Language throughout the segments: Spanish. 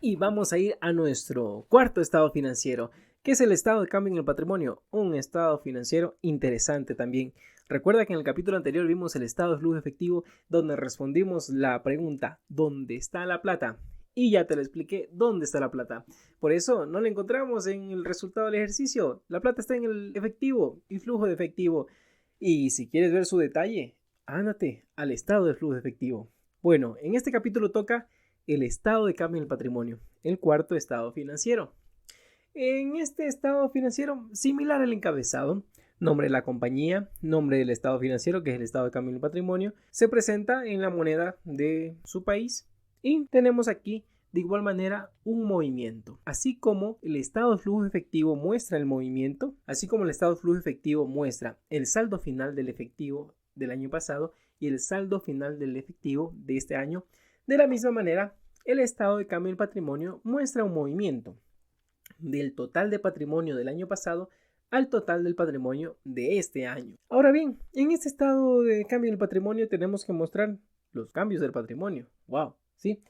Y vamos a ir a nuestro cuarto estado financiero, que es el estado de cambio en el patrimonio, un estado financiero interesante también. Recuerda que en el capítulo anterior vimos el estado de flujo efectivo, donde respondimos la pregunta ¿dónde está la plata? Y ya te lo expliqué dónde está la plata. Por eso no la encontramos en el resultado del ejercicio. La plata está en el efectivo y flujo de efectivo. Y si quieres ver su detalle, ándate al estado de flujo de efectivo. Bueno, en este capítulo toca el estado de cambio en el patrimonio, el cuarto estado financiero. En este estado financiero, similar al encabezado, nombre de la compañía, nombre del estado financiero, que es el estado de cambio en el patrimonio, se presenta en la moneda de su país y tenemos aquí de igual manera un movimiento. Así como el estado de flujo efectivo muestra el movimiento, así como el estado de flujo efectivo muestra el saldo final del efectivo del año pasado y el saldo final del efectivo de este año, de la misma manera, el estado de cambio del patrimonio muestra un movimiento del total de patrimonio del año pasado al total del patrimonio de este año. Ahora bien, en este estado de cambio del patrimonio tenemos que mostrar los cambios del patrimonio. ¡Wow! ¿Sí?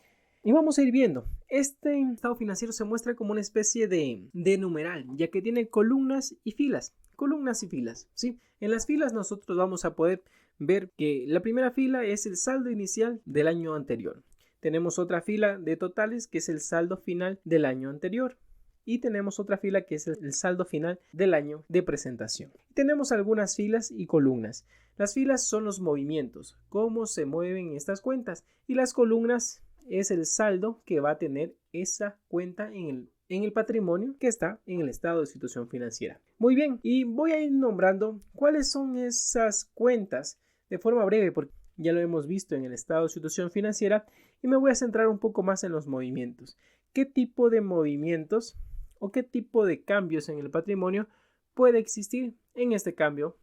Y vamos a ir viendo. Este estado financiero se muestra como una especie de numeral, ya que tiene columnas y filas. Columnas y filas, ¿sí? En las filas nosotros vamos a poder ver que la primera fila es el saldo inicial del año anterior. Tenemos otra fila de totales que es el saldo final del año anterior. Y tenemos otra fila que es el saldo final del año de presentación. Tenemos algunas filas y columnas. Las filas son los movimientos, cómo se mueven estas cuentas. Y las columnas es el saldo que va a tener esa cuenta en el patrimonio que está en el estado de situación financiera. Muy bien, y voy a ir nombrando cuáles son esas cuentas de forma breve, porque ya lo hemos visto en el estado de situación financiera, y me voy a centrar un poco más en los movimientos. ¿Qué tipo de movimientos o qué tipo de cambios en el patrimonio puede existir en este cambio,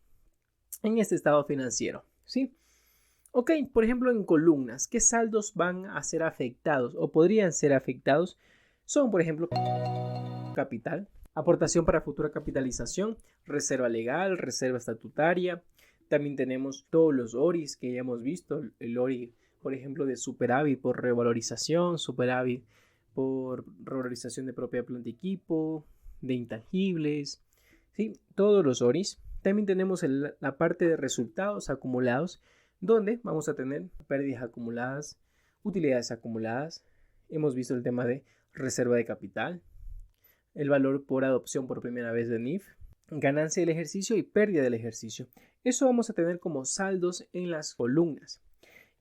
en este estado financiero? ¿Sí? Ok, por ejemplo, en columnas, ¿qué saldos van a ser afectados o podrían ser afectados? Son, por ejemplo, capital, aportación para futura capitalización, reserva legal, reserva estatutaria. También tenemos todos los ORIs que ya hemos visto, el ORI, por ejemplo, de superávit por revalorización, superávit por revalorización de propiedad, planta y equipo, de intangibles, ¿sí? Todos los ORIs. También tenemos la parte de resultados acumulados, donde vamos a tener pérdidas acumuladas, utilidades acumuladas. Hemos visto el tema de reserva de capital, el valor por adopción por primera vez de NIF, ganancia del ejercicio y pérdida del ejercicio. Eso vamos a tener como saldos en las columnas.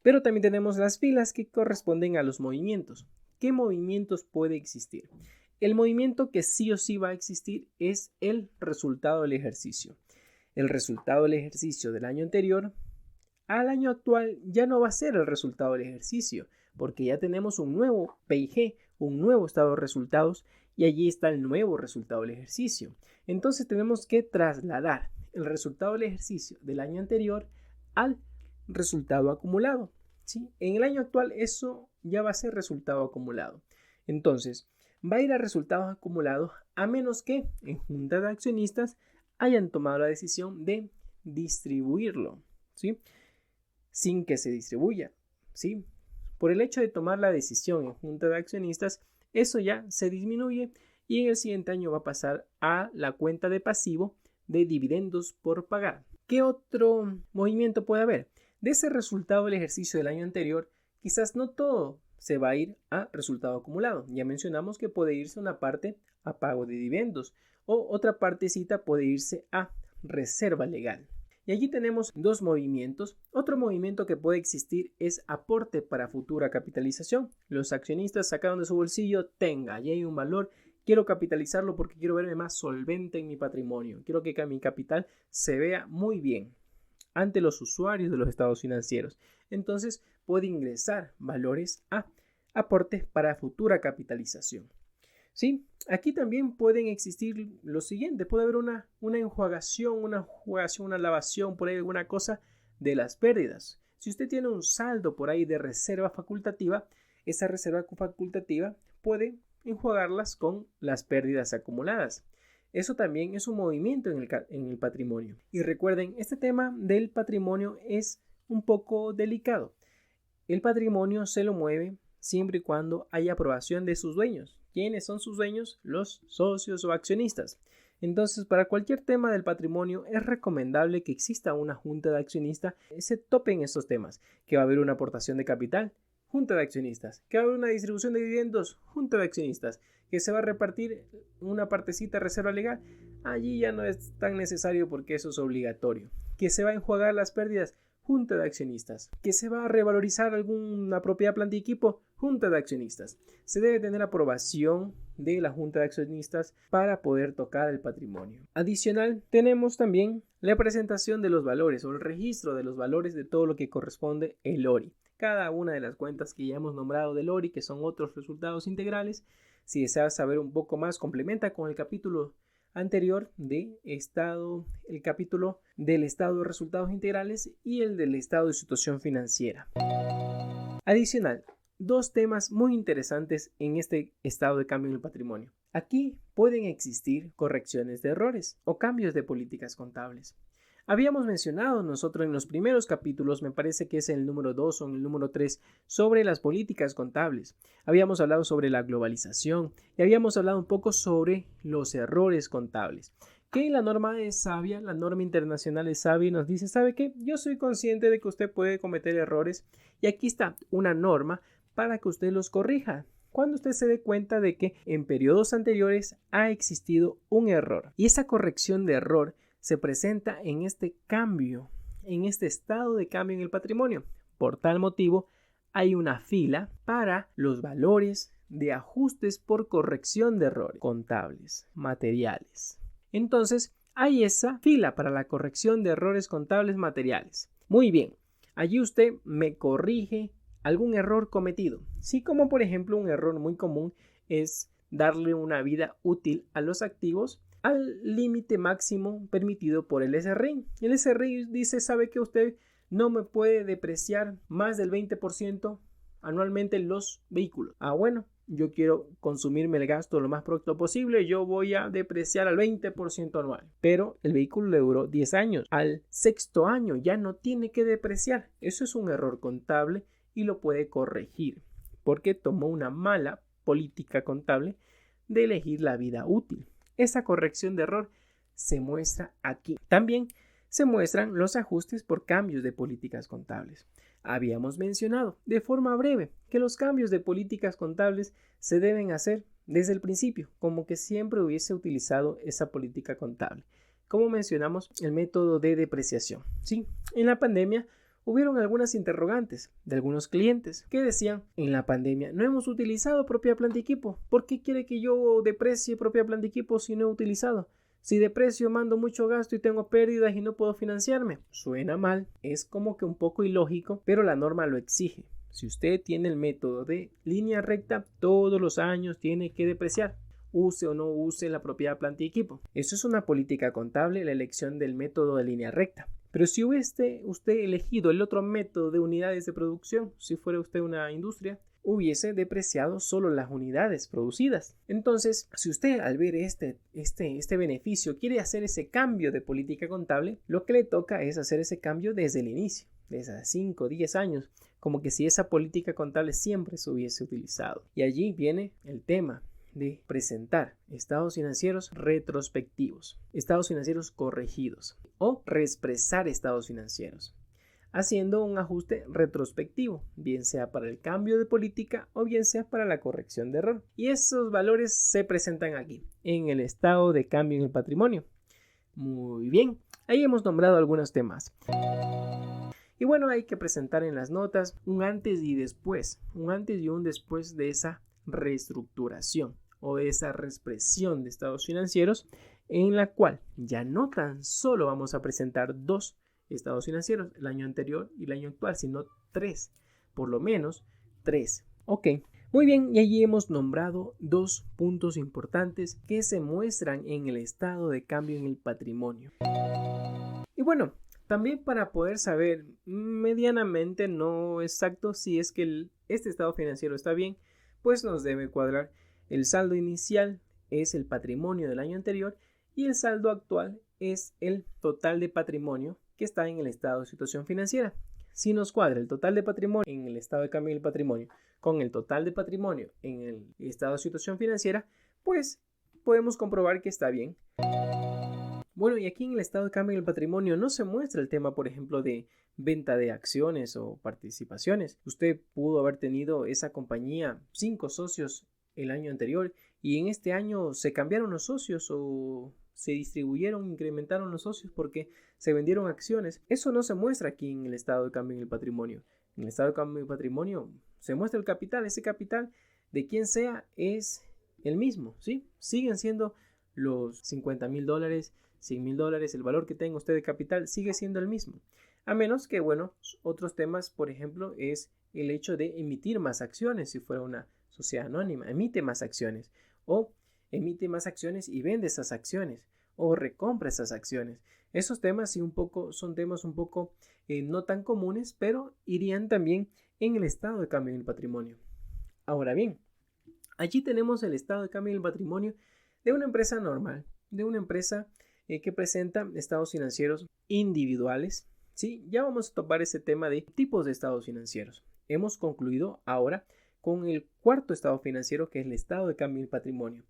Pero también tenemos las filas que corresponden a los movimientos. ¿Qué movimientos puede existir? El movimiento que sí o sí va a existir es el resultado del ejercicio. El resultado del ejercicio del año anterior al año actual ya no va a ser el resultado del ejercicio, porque ya tenemos un nuevo PIG, un nuevo estado de resultados, y allí está el nuevo resultado del ejercicio. Entonces tenemos que trasladar el resultado del ejercicio del año anterior al resultado acumulado, ¿sí? En el año actual eso ya va a ser resultado acumulado. Entonces va a ir a resultados acumulados a menos que en junta de accionistas hayan tomado la decisión de distribuirlo, ¿sí? Sin que se distribuya, ¿sí? Por el hecho de tomar la decisión en junta de accionistas, eso ya se disminuye y en el siguiente año va a pasar a la cuenta de pasivo de dividendos por pagar. ¿Qué otro movimiento puede haber? De ese resultado del ejercicio del año anterior, quizás no todo se va a ir a resultado acumulado. Ya mencionamos que puede irse una parte a pago de dividendos o otra partecita puede irse a reserva legal. Y allí tenemos dos movimientos. Otro movimiento que puede existir es aporte para futura capitalización. Los accionistas sacaron de su bolsillo, tenga, ya hay un valor, quiero capitalizarlo porque quiero verme más solvente en mi patrimonio. Quiero que mi capital se vea muy bien ante los usuarios de los estados financieros. Entonces puede ingresar valores a aportes para futura capitalización. ¿Sí? Aquí también pueden existir lo siguiente, puede haber una enjuagación, una lavación, por ahí alguna cosa de las pérdidas. Si usted tiene un saldo por ahí de reserva facultativa, esa reserva facultativa puede enjuagarlas con las pérdidas acumuladas. Eso también es un movimiento en el patrimonio. Y recuerden, este tema del patrimonio es un poco delicado. El patrimonio se lo mueve siempre y cuando haya aprobación de sus dueños. ¿Quiénes son sus dueños? Los socios o accionistas. Entonces, para cualquier tema del patrimonio es recomendable que exista una junta de accionistas que se topen estos temas, que va a haber una aportación de capital, junta de accionistas, que va a haber una distribución de dividendos, junta de accionistas, que se va a repartir una partecita de reserva legal. Allí ya no es tan necesario porque eso es obligatorio. Que se va a enjuagar las pérdidas, junta de accionistas. Que se va a revalorizar alguna propiedad, planta y equipo, junta de accionistas. Se debe tener aprobación de la junta de accionistas para poder tocar el patrimonio. Adicional, tenemos también la presentación de los valores o el registro de los valores de todo lo que corresponde el ORI. Cada una de las cuentas que ya hemos nombrado del ORI, que son otros resultados integrales. Si deseas saber un poco más, complementa con el capítulo anterior de estado, el capítulo del estado de resultados integrales y el del estado de situación financiera. Adicional, dos temas muy interesantes en este estado de cambio en el patrimonio. Aquí pueden existir correcciones de errores o cambios de políticas contables. Habíamos mencionado nosotros en los primeros capítulos, me parece que es en el número 2 o en el número 3, sobre las políticas contables. Habíamos hablado sobre la globalización y habíamos hablado un poco sobre los errores contables. Que la norma es sabia, la norma internacional es sabia y nos dice, ¿sabe qué? Yo soy consciente de que usted puede cometer errores y aquí está una norma para que usted los corrija. Cuando usted se dé cuenta de que en periodos anteriores ha existido un error y esa corrección de error se presenta en este cambio, en este estado de cambio en el patrimonio. Por tal motivo, hay una fila para los valores de ajustes por corrección de errores contables, materiales. Entonces, hay esa fila para la corrección de errores contables materiales. Muy bien, allí usted me corrige algún error cometido. Sí, como por ejemplo un error muy común es darle una vida útil a los activos al límite máximo permitido por el SRI. El SRI dice, ¿sabe que usted no me puede depreciar más del 20% anualmente los vehículos? Bueno, yo quiero consumirme el gasto lo más pronto posible, yo voy a depreciar al 20% anual. Pero el vehículo le duró 10 años. Al sexto año ya no tiene que depreciar. Eso es un error contable y lo puede corregir porque tomó una mala política contable de elegir la vida útil. Esa corrección de error se muestra aquí. También se muestran los ajustes por cambios de políticas contables. Habíamos mencionado de forma breve que los cambios de políticas contables se deben hacer desde el principio, como que siempre hubiese utilizado esa política contable. Como mencionamos, el método de depreciación. Sí, en la pandemia hubieron algunas interrogantes de algunos clientes que decían, en la pandemia no hemos utilizado propiedad, planta y equipo. ¿Por qué quiere que yo deprecie propiedad, planta y equipo si no he utilizado? Si deprecio, mando mucho gasto y tengo pérdidas y no puedo financiarme. Suena mal, es como que un poco ilógico, pero la norma lo exige. Si usted tiene el método de línea recta, todos los años tiene que depreciar. Use o no use la propiedad, planta y equipo. Eso es una política contable, la elección del método de línea recta. Pero si hubiese usted elegido el otro método de unidades de producción, si fuera usted una industria, hubiese depreciado solo las unidades producidas. Entonces, si usted al ver este beneficio quiere hacer ese cambio de política contable, lo que le toca es hacer ese cambio desde el inicio, desde 5 o 10 años, como que si esa política contable siempre se hubiese utilizado. Y allí viene el tema de presentar estados financieros retrospectivos, estados financieros corregidos o reexpresar estados financieros, haciendo un ajuste retrospectivo, bien sea para el cambio de política o bien sea para la corrección de error. Y esos valores se presentan aquí, en el estado de cambio en el patrimonio. Muy bien, ahí hemos nombrado algunos temas. Y bueno, hay que presentar en las notas un antes y después, un antes y un después de esa reestructuración o de esa reexpresión de estados financieros, en la cual ya no tan solo vamos a presentar 2 estados financieros, el año anterior y el año actual, sino 3, por lo menos 3. Ok, muy bien, y allí hemos nombrado 2 puntos importantes que se muestran en el estado de cambio en el patrimonio. Y bueno, también para poder saber medianamente, no exacto, si es que este estado financiero está bien, pues nos debe cuadrar el saldo inicial es el patrimonio del año anterior y el saldo actual es el total de patrimonio que está en el estado de situación financiera. Si nos cuadra el total de patrimonio en el estado de cambio del patrimonio con el total de patrimonio en el estado de situación financiera, pues podemos comprobar que está bien. Bueno, y aquí en el estado de cambio del patrimonio no se muestra el tema, por ejemplo, de venta de acciones o participaciones. Usted pudo haber tenido esa compañía 5 socios el año anterior y en este año se cambiaron los socios o se distribuyeron, incrementaron los socios porque se vendieron acciones. Eso no se muestra aquí en el estado de cambio del patrimonio. En el estado de cambio del patrimonio se muestra el capital. Ese capital de quien sea es el mismo, ¿sí? Siguen siendo los $50,000, $100,000, el valor que tenga usted de capital sigue siendo el mismo. A menos que, bueno, otros temas, por ejemplo, es el hecho de emitir más acciones. Si fuera una sociedad anónima, emite más acciones o emite más acciones y vende esas acciones o recompra esas acciones. Esos temas sí son temas un poco no tan comunes, pero irían también en el estado de cambio del patrimonio. Ahora bien, allí tenemos el estado de cambio del patrimonio de una empresa normal, de una empresa que presenta estados financieros individuales. Sí, ya vamos a topar ese tema de tipos de estados financieros. Hemos concluido ahora con el cuarto estado financiero, que es el estado de cambio del patrimonio.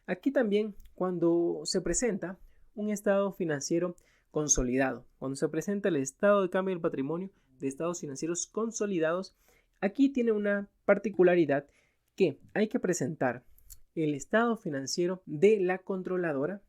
Aquí también, cuando se presenta un estado financiero consolidado, cuando se presenta el estado de cambio del patrimonio de estados financieros consolidados, aquí tiene una particularidad que hay que presentar el estado financiero de la controladora,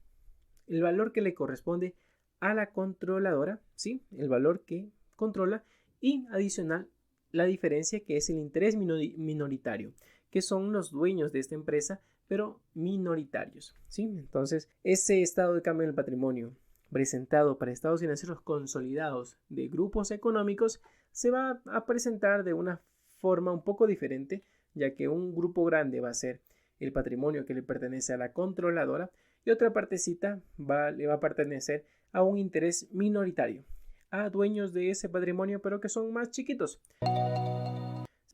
el valor que le corresponde a la controladora, ¿sí? El valor que controla y adicional la diferencia que es el interés minoritario, que son los dueños de esta empresa, pero minoritarios, ¿sí? Entonces, ese estado de cambio del patrimonio presentado para estados financieros consolidados de grupos económicos se va a presentar de una forma un poco diferente, ya que un grupo grande va a ser el patrimonio que le pertenece a la controladora y otra partecita le va a pertenecer a un interés minoritario, a dueños de ese patrimonio pero que son más chiquitos.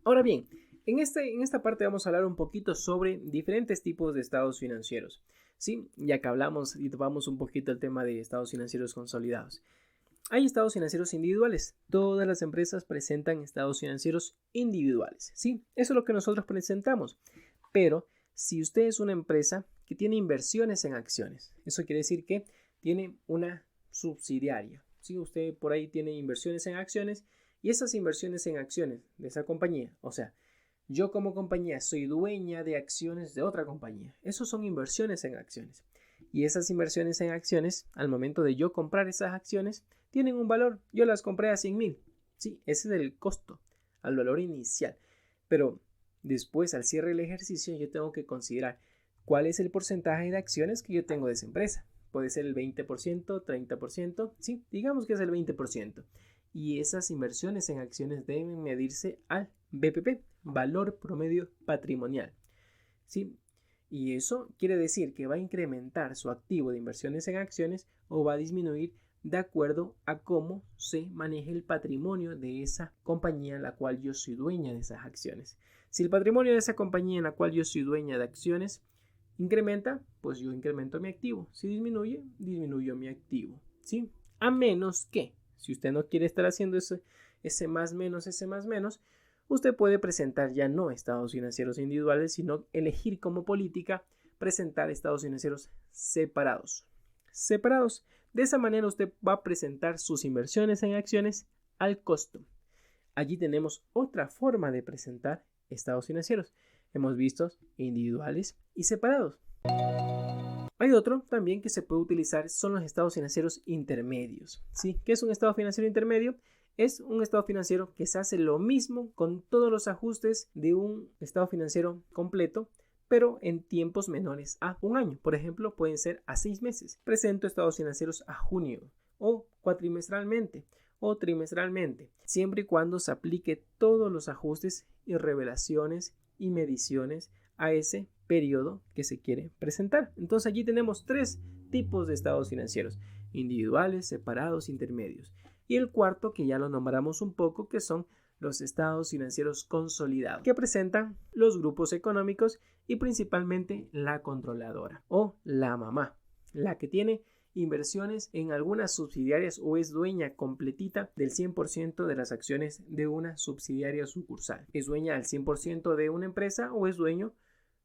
Ahora bien, en esta parte vamos a hablar un poquito sobre diferentes tipos de estados financieros, ¿sí? Ya que hablamos y topamos un poquito el tema de estados financieros consolidados. Hay estados financieros individuales. Todas las empresas presentan estados financieros individuales, ¿sí? Eso es lo que nosotros presentamos. Pero si usted es una empresa que tiene inversiones en acciones, eso quiere decir que tiene una subsidiaria, ¿sí? Usted por ahí tiene inversiones en acciones y esas inversiones en acciones de esa compañía, o sea, yo como compañía soy dueña de acciones de otra compañía. Esos son inversiones en acciones. Y esas inversiones en acciones, al momento de yo comprar esas acciones, tienen un valor. Yo las compré a 100,000. Sí, ese es el costo, al valor inicial. Pero después, al cierre del ejercicio, yo tengo que considerar cuál es el porcentaje de acciones que yo tengo de esa empresa. Puede ser el 20%, 30%, sí, digamos que es el 20%. Y esas inversiones en acciones deben medirse al BPP, valor promedio patrimonial. ¿Sí? Y eso quiere decir que va a incrementar su activo de inversiones en acciones o va a disminuir de acuerdo a cómo se maneje el patrimonio de esa compañía en la cual yo soy dueña de esas acciones. Si el patrimonio de esa compañía en la cual yo soy dueña de acciones incrementa, pues yo incremento mi activo. Si disminuye, disminuyo mi activo. ¿Sí? A menos que, si usted no quiere estar haciendo ese más menos, usted puede presentar ya no estados financieros individuales, sino elegir como política presentar estados financieros separados. De esa manera usted va a presentar sus inversiones en acciones al costo. Allí tenemos otra forma de presentar estados financieros. Hemos visto individuales y separados. Hay otro también que se puede utilizar, son los estados financieros intermedios. ¿Sí? ¿Qué es un estado financiero intermedio? Es un estado financiero que se hace lo mismo con todos los ajustes de un estado financiero completo, pero en tiempos menores a un año. Por ejemplo, pueden ser a 6 meses. Presento estados financieros a junio o cuatrimestralmente o trimestralmente, siempre y cuando se aplique todos los ajustes y revelaciones y mediciones a ese periodo que se quiere presentar. Entonces allí tenemos 3 tipos de estados financieros: individuales, separados, intermedios. Y el cuarto, que ya lo nombramos un poco, que son los estados financieros consolidados, que presentan los grupos económicos y principalmente la controladora o la mamá, la que tiene inversiones en algunas subsidiarias o es dueña completita del 100% de las acciones de una subsidiaria sucursal. ¿Es dueña al 100% de una empresa o es dueño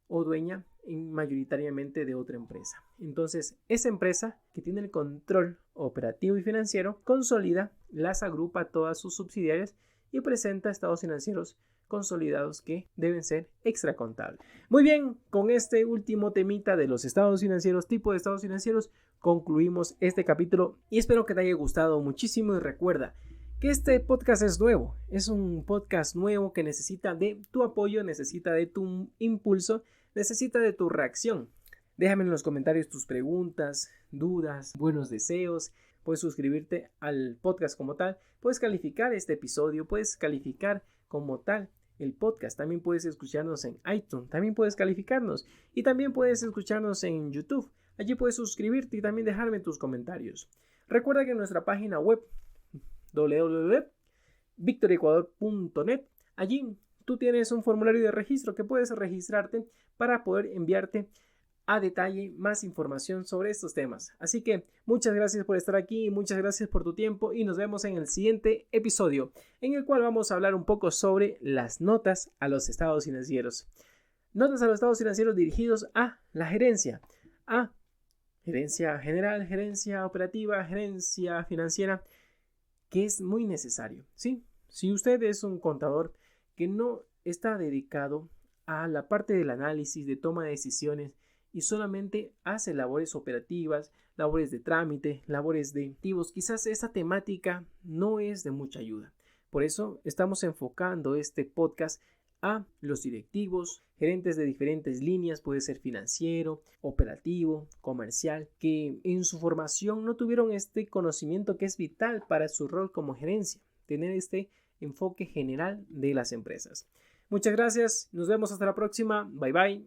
o dueña mayoritariamente de otra empresa? Entonces, esa empresa que tiene el control operativo y financiero consolida, las agrupa a todas sus subsidiarias y presenta estados financieros consolidados que deben ser extracontables. Muy bien, con este último temita de los estados financieros, tipo de estados financieros, concluimos este capítulo y espero que te haya gustado muchísimo. Y recuerda que este podcast es nuevo, es un podcast nuevo que necesita de tu apoyo, necesita de tu impulso, necesita de tu reacción. Déjame en los comentarios tus preguntas, dudas, buenos deseos. Puedes suscribirte al podcast como tal, puedes calificar este episodio, puedes calificar como tal el podcast. También puedes escucharnos en iTunes, también puedes calificarnos y también puedes escucharnos en YouTube. Allí puedes suscribirte y también dejarme tus comentarios. Recuerda que en nuestra página web www.victoriecuador.net, allí tú tienes un formulario de registro que puedes registrarte para poder enviarte a detalle más información sobre estos temas. Así que muchas gracias por estar aquí, muchas gracias por tu tiempo y nos vemos en el siguiente episodio, en el cual vamos a hablar un poco sobre las notas a los estados financieros. Notas a los estados financieros dirigidos a la gerencia, a gerencia general, gerencia operativa, gerencia financiera, que es muy necesario, ¿sí? Si usted es un contador que no está dedicado a la parte del análisis, de toma de decisiones, y solamente hace labores operativas, labores de trámite, labores de activos, quizás esa temática no es de mucha ayuda. Por eso estamos enfocando este podcast a los directivos, gerentes de diferentes líneas, puede ser financiero, operativo, comercial, que en su formación no tuvieron este conocimiento que es vital para su rol como gerencia, tener este enfoque general de las empresas. Muchas gracias, nos vemos hasta la próxima, bye bye.